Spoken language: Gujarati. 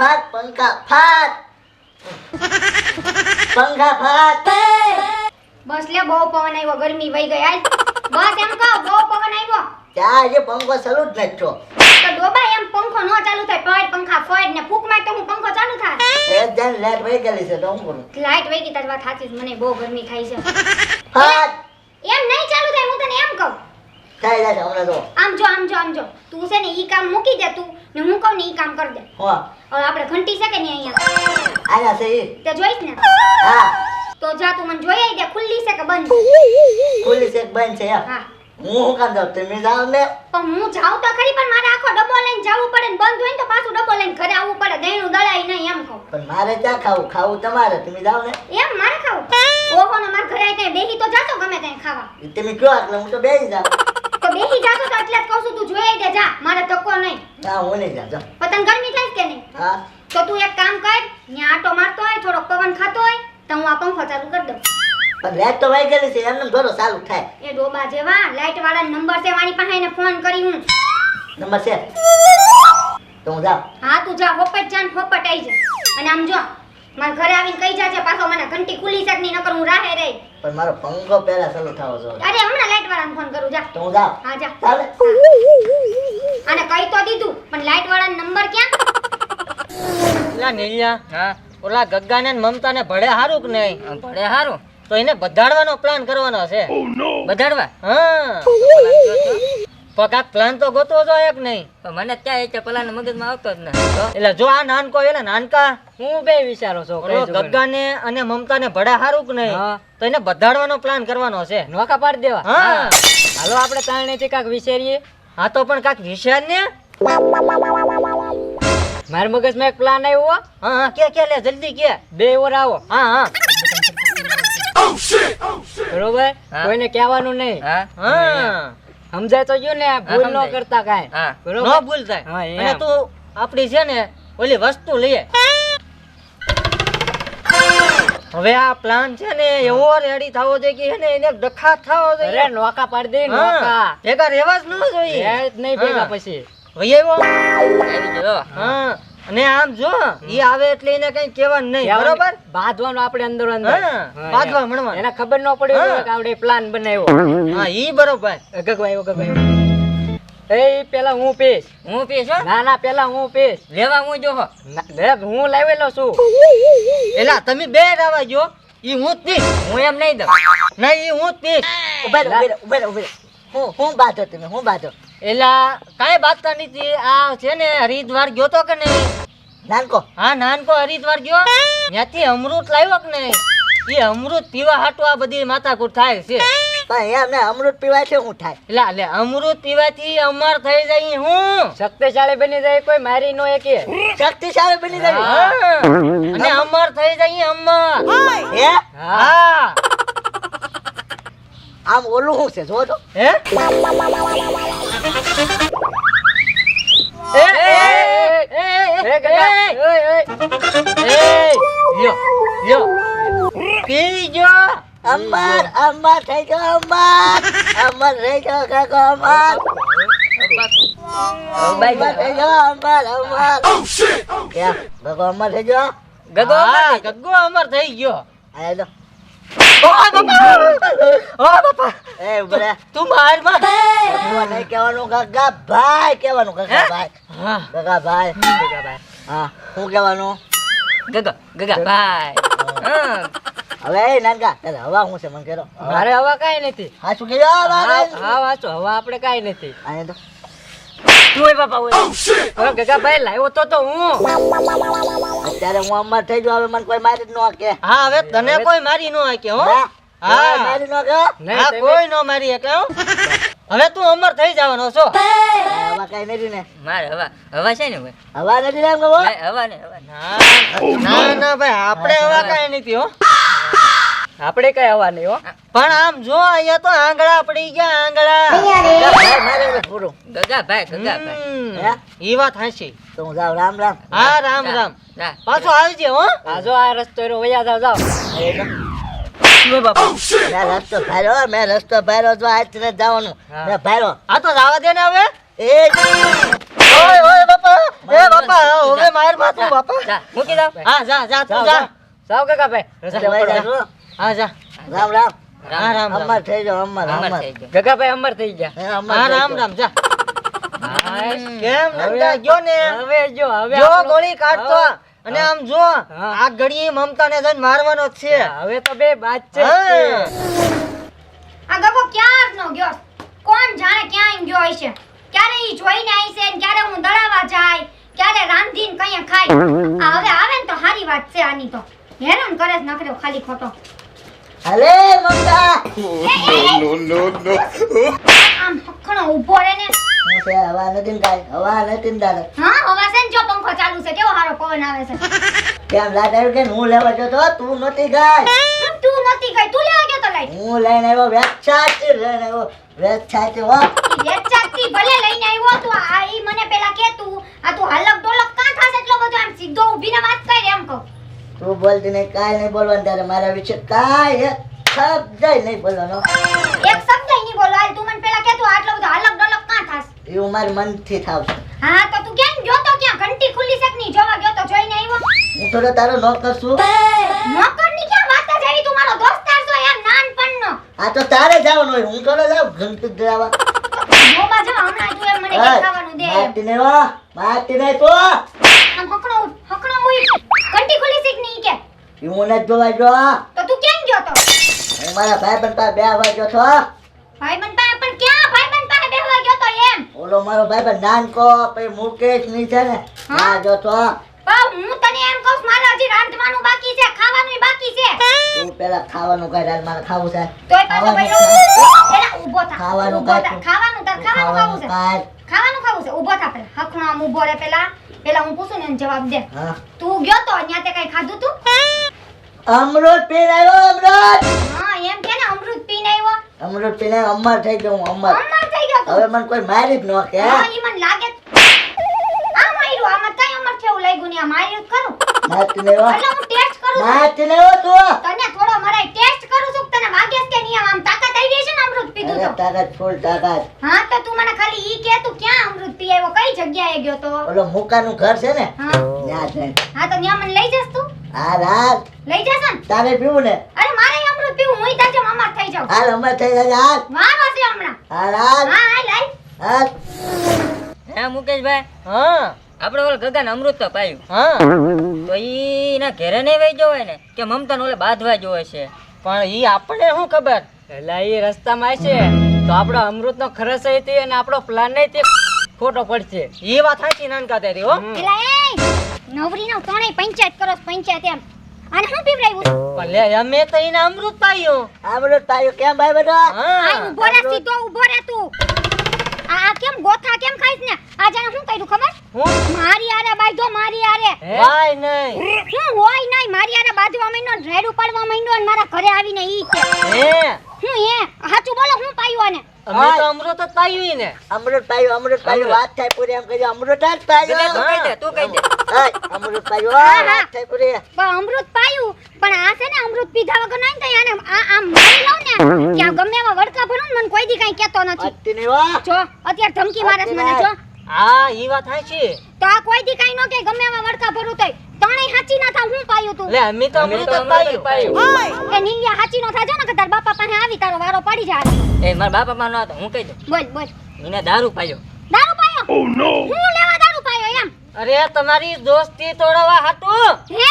ફાટ પંખા ફાટ પંખા ફાટ બસ લે બહુ પવન આવ્યો ગરમી વહી ગઈ આજ બસ એમ કહો બહુ પવન આવ્યો ત્યાં જે પંખો ચાલુ જ નતો તો ડોબા એમ પંખો નો ચાલુ થાય ફાટ પંખા ફાટ ને ફૂક માર તો હું પંખો ચાલુ થાય એક જણ લાઈટ વહી ગયેલી છે તો હું કરું લાઈટ વહી ગઈ તારી વાત સાચી છે મને બહુ ગરમી થાય છે ફાટ એમ નહીં ચાલુ થાય હું તને એમ કહું થાય જાય હમણાં તો આમ જો તું છે ને ઈ કામ મૂકી દે તું ને હું કહું ને ઈ કામ કર દે હો હવે આપણે ઘંટી છે કે નહીં અહીંયા આયા છે ઈ તે જોઈશ ને હા તો જા તું મને જોઈ આવી દે ખુલ્લી છે કે બંધ પોલીસ એક બંધ છે યાર હા હું કામ જાઉં તમે જાવ ને પણ હું જાઉં તો ખરી પણ મારે આખો ડબ્બો લઈને જવું પડે ને બંધ હોય ને તો પાછું ડબ્બો લઈને ઘરે આવવું પડે દહીંનું દળાઈ નહીં એમ કહું પણ મારે ક્યાં ખાવું તમારે તમે જાવ ને એમ મારે ખાવું ઓહો ને મારે ઘરે આવી ત્યાં બેહી તો જાતો ગમે ત્યાં ખાવા તમે કયો એટલે હું તો બેસી જાઉં તો બેહી જાતો તો એટલે જ કહું છું તું જોઈ આવી દે જા મારે ધક્કો નહીં ના હું નહીં જાઉં જાઉં. પણ તને ગરમી થાય કે નહીં હા તો તું એક કામ કર ન્યા આટો મારતો હોય થોડો પવન ખાતો હોય તો હું આ પંખો ચાલુ કરી દઉં પણ લાઈટ તો વહી ગયેલી છે એમને થોડો ચાલુ થાય એ ડોબા જેવા લાઈટ વાળા નંબર છે મારી પાસે એને ફોન કરી હું નંબર છે તો હું જાઉં હા તું જા હોપટ જાન હોપટ આવી જા અને આમ જો મારા ઘરે આવીને કહી જાજે પાછો મને ઘંટી ખુલ્લી છે કે નહીં નકર હું રાહે રહી પણ મારો પંખો પહેલા ચાલુ થવો જોઈએ અરે હમણાં લાઈટ વાળાને ફોન કરું જા તો હું જાઉં હા જા ચાલે અને કહી તો દીધું પણ લાઈટ વાળાનો નંબર ક્યાં ઓલા નીલિયા હા ઓલા ગગ્ગાને ને મમતાને ભળે હારું કે નહીં ભણે હારું તો એને બધાડવાનો પ્લાન કરવાનો છે બધાડવા હા પણ કાંઈક પ્લાન તો ગોતવો જોઈએ કે નહીં પણ મને ત્યાં એ પેલા મગજમાં આવતો જ ને એટલે જો આ નાનકો એટલે નાનકા હું બે વિચારો છો ઓલો ગગ્ગાને અને મમતાને ભળે હારું કે નહીં હા. તો એને બધાડવાનો પ્લાન કરવાનો છે નોકા પાડી દેવા હા હાલો આપણે ત્રણેયથી કાંઈક વિચારીએ હા તો પણ કાંઈક વિચાર ને મારા મગજમાં એક પ્લાન આવ્યો હો. હા હા કે લે જલ્દી કે બે ઓર આવો હા હા બરોબર હા. કોઈને કહેવાનું નહીં હા સમજાય તો ગયું ને ભૂલ ન સમજાય. કરતા કાંઈ હા બરોબર નો ભૂલ થાય હા, એમ. અને તું આપડી છે ને ઓલી વસ્તુ લઈએ હવે આ પ્લાન છે ને એવો રેડી થવો જોઈએ કે એને એને ડખા થવો અરે જોઈએ નોકા પાડી દે હા, નોકા ભેગા રહેવા જ ન જોઈએ એ જ નહીં ભેગા હા. પછી વહી આવ્યો આવી ગયો હા અને આમ જો ઈ આવે એટલે એને કઈ કહેવાનું નહીં કહેવાનું- બરોબર બાંધવાનું આપણે અંદર અંદર હા, હા, બાંધવા એમ. મળવાનું. એને ખબર ન પડી હા. હોય કે આપણે પ્લાન બનાવ્યો હા ઈ બરોબર ગગભાઈ એ પેલા હું પીશ ના ના પેલા હું પીશ લેવા હું જો લે હું લાવેલો છું એલા તમે બે રાવા જો ઈ હું જ પીશ હું એમ નહીં દઉં નહીં ઈ હું જ પીશ ઉભે રહો. હું બાતો તમે હું બાતો એલા કાંઈ બાતતા નથી આ છે ને હરિદ્વાર ગયો તો કે નહીં નાનકો હા નાનકો હરિદ્વાર ગયો ત્યાંથી અમૃત લાવ્યો કે નહીં એ અમૃત પીવા હાટું આ બધી માથાકૂટ થાય છે પણ એમને અમૃત પીવાય છે હું થાય એલા લે અમૃત પીવાથી અમર થઈ જાય હું શક્તિશાળી બની જાય કોઈ મારી નો એકે શક્તિશાળી બની જાય હા. અને અમર થઈ જાય અમર હે હા આમ ઓલું શું છે જો તો હે એ એ ગગા, લ્યો લ્યો પી જો અમર અમર થઈ ગયો અમર થઈ ગયો કાકો અમર અમર થઈ ગયો અમર યા કાકો અમર થઈ ગયો ગગો ગગો અમર થઈ ગયો આયા તો ઓ બાપા એ ઉભરે તું માર માં હું નહીં કહેવાનું કાકા ભાઈ કહેવાનું કાકા ભાઈ હા કાકા ભાઈ હા શું કહેવાનું ગગા ભાઈ હવે એ નાનકા તારે હવા શું છે મને કહેરો મારે હવા કાંઈ નથી હા શું કહેજો હા વાંચો હવા આપણે કાંઈ નથી આયા તો તું એ બાપા હવે ગગા ભાઈ લાવ્યો તો હું અત્યારે હું અમર થઈ ગયો હવે મને કોઈ મારી જ ન કે હા હવે તને કોઈ મારી ન શકે હો હા હા. મારી ન કે નહીં, હા તમે- કોઈ નો મારી શકે હો હવે તું અમર થઈ જવાનો છો હવા કઈ નથી ને મારે હવા છે ને ભાઈ હવા નથી ને એમ કહો હવા ને ના ના ભાઈ આપણે હવા કાંઈ નથી હો આપણે કઈ હવા નહીં હો પણ આમ જો અહીંયા તો આંગળા પડી ગયા આંગળા ભાઈ મારે હવે પૂરું ગગા ભાઈ હે? ઈ વાત હાચી તો હું જાઉં રામ રામ હા રામ રામ પાછો આવજે હો આ જો આ રસ્તો એનો વયા જાવ મેં રસ્તો ભાર્યો જો આજ ને જવાનું હા. મેં ભાર્યો આ તો જવા દે ને હવે એ ઓય ઓય બાપા બાપા એ બાપા હવે માર માથું બાપા જા મૂકી દો હા જા જા તું જા જાઓ કાકા ભાઈ જવાઈ જાજો. હા જા રામ રામ હા રામ રામ અમર થઈ જાઓ અમર અમર અમર થઈ ગયો કાકા ભાઈ અમર થઈ ગયા હે, અમર હા થઈ રામ જાઓ. રામ જા હાશ. કેમ નંદા ગયો ને હવે જો હવે જો આપણો- ગોળી કાઢતો અને આમ જો હા. આ ઘડીએ મમતાને જઈને મારવાનો જ છે હવે તો બે બાદ છે હા. આ ગગો ક્યારનો ગયો કોણ જાણે ક્યાં ગયો હશે ક્યારે ઈ જોઈને આવી છે ને ક્યારે હું દળાવા જાય ક્યારે રાંધીને કઈ ખાય આ હવે આવે ને તો સારી વાત છે આની તો હેરાન કરે છે નકરો ખાલી ખોટો હાલે મમતા આમ હખણો ઊભો રહે ને હું છે હવા નથી ને કાંઈ, હવા નથી ને દાદા. હા હવા છે ને જો પંખો ચાલુ છે કેવો સારો પવન આવે છે કેમ લાટ આવ્યું કે હું લેવા જતો તું નહોતી ગઈ તું નથી ગઈ તું લેવા ગયો તો લાઈટ હું લઈને આવ્યો વેચાતી લઈને આવ્યો વેચાતી હો વેચાતી ભલે લઈને આવ્યો તું આ ઈ મને પેલા કે તું આ તું હલક ડોલક કાં થાસ એટલો બધો આમ સીધો ઊભીને વાત કર એમ કહું તું બોલતી નહીં કાંઈ નહીં બોલવાનું તારે મારા વિશે કાંઈ એક શબ્દ નહીં બોલવાનો એક શબ્દ નહીં બોલો હાલ તું મને પેલા કે તું આટલો બધો હલક ડોલક કાં થાસ એવું મારા મનથી થાવશે હા તો તું કેમ ગયો તો ક્યાં ઘંટી ખુલ્લી છે કે નહીં જોવા ગયો તો જોઈને આવ્યો હું થોડો તારો નોકર છું નોકરની ક્યાં વાત જ આવી તું મારો દોસ્તાર છો યાર નાનપણનો આ તો તારે જવાનું હોય હું થોડો જાઉં ઘંટી જવા જોવા જો હમણાં તું એમ મને કે ખાવાનું દે મારતી નહીં હો મારતી નહીં તું આમ હકણો ઉઈ ઘંટી ખુલ્લી છે કે નહીં કે હું નથી જોવા જો તો તું કેમ ગયો તો હું મારા ભાઈબંધ પાસે બે વાગ્યો છો ભાઈબંધ પાસે પણ ક્યાં ભાઈબંધ પાસે બેહવા ગયો તો એમ ઓલો મારો ભાઈબંધ નાનકો પછી મુકેશ ની છે ને હા? ના જો છો પણ હું તને એમ કહું છું, મારે હજી રાંધવાનું બાકી છે ખાવાનું બાકી છે તું પેલા ખાવાનું કાઢ હાલ મારે ખાવું છે તોય પાછો ખાવાનું ભાઈ પેલા ઊભો થા ખાવાનું ઊભો થા. કાઢ. ખાવાનું તાર ખાવાનું ખાવું છે કાઢ. ખાવાનું ખાવું છે ઊભો થા પેલા હખણો આમ ઊભો રે પેલા હું પૂછું ને એને જવાબ દે હા તું ગયો તો અહીંયા તે કઈ ખાધું તું અમૃત પીને આવ્યો અમૃત હા એમ કે ને અમૃત પીને આવ્યો અમૃત પીને અમર થઈ ગયો હું અમર અમર થઈ ગયો તું હવે મને કોઈ મારી જ ન કે હા ઈ મને લાગે આ માર્યું આમાં કઈ અમર છે એવું લાગ્યું ને આ માર્યું જ ખરું મારતી નહીં હો એટલે હું ટેસ્ટ કરું છું મારતી નહીં હો તું તને થોડો મરાય ટેસ્ટ કરું છું કે તને વાગે છે કે નહીં આમ તાકાત આવી ગઈ છે ને અમૃત પીધું અરે તો તાકાત ફૂલ તાકાત હા તો તું મને ખાલી ઈ કે તું ક્યાં અમૃત પી આવ્યો કઈ જગ્યાએ ગયો તો ઓલો મુકાનું ઘર છે ને હા ત્યાં છે હા તો ત્યાં મને લઈ જસ તું હાલ હાલ લઈ જસ ને તારે પીવું ને અરે મારે અમૃત પીવું હું તાર જેમ અમર થઈ જાઉં હાલ અમર થઈ જાય હાલ વારો છે હમણાં હાલ હાલ હા હાલ હાલ હાલ હે મુકેશભાઈ હા આપણે ઓલ ગગન અમૃત તો પાયું હા તો ઈ ના ઘરે નહીં વહી જવો હોય ને કે મમતા ઓલે બાંધવા જોવે છે પણ ઈ આપણે શું ખબર એટલે એ રસ્તામાં છે તો આપણો અમૃત નો ખરસ હતી અને આપણો પ્લાન નહીં તે ખોટો પડશે ઈ વાત સાચી નાનકા તેરી હો એલા એ નવરીનો ત્રણેય પંચાયત કરો છો, પંચાયત એમ અને હું પીવડાવ્યું પણ લે અમે તો એને અમૃત પાયું અમૃત પાયું કેમ ભાઈ બધા હા આ ઊભો રે સીધો ઊભો રે તું આ કેમ ગોથા કેમ ખાઈસ ને આ જાણે શું કર્યું ખબર હું મારી આરે બાંધો મારી આરે હે? વાય નહીં હું હોય નહીં મારી આરે બાંધવા માંડ્યો ને રેડ ઉપાડવા માંડ્યો ને મારા ઘરે આવીને ઈ કે હે હું એ સાચું બોલો હું પાયું આને અમે તો અમૃત જ પાયું ઈ ને અમૃત પાયું વાત થાય પૂરી એમ કહેજો અમૃત જ ગગન, પાયું તું કહી દે તું કહી દે હા, અમૃત પાયું હા, હો, હા. વાત થાય પૂરી પણ અમૃત પાયું પણ આ છે ને અમૃત પીધા વગર નહીં થાય આને આ આમ મારી લઉં ને કે આ ગમે એવા વડકા ભરું ને મને કોઈ દી કઈ કહેતો નથી અતિ નહીં હો જો અત્યારે ધમકી મારે છે મને જો હા ઈ વાત સાચી તો આ કોઈ દી કઈ ન કે ગમે એવા વડકા ભરું તોય ત્રણેય હાચી ના થાવ હું પાયું તું લે અમે તો અમે અમૃત તો જ અમૃત જ પાયું પાયું એ નીલિયા હાચી નો થાજો ને કે તાર બાપા પાસે આવી તારો વારો પડી જાય એ મારા બાપા માં નતો હું કહી દઉં બોલ બોલ એને દારૂ પાયો દારૂ પાયો હું લેવા દારૂ પાયો એમ અરે તમારી દોસ્તી તોડવા હાટું હે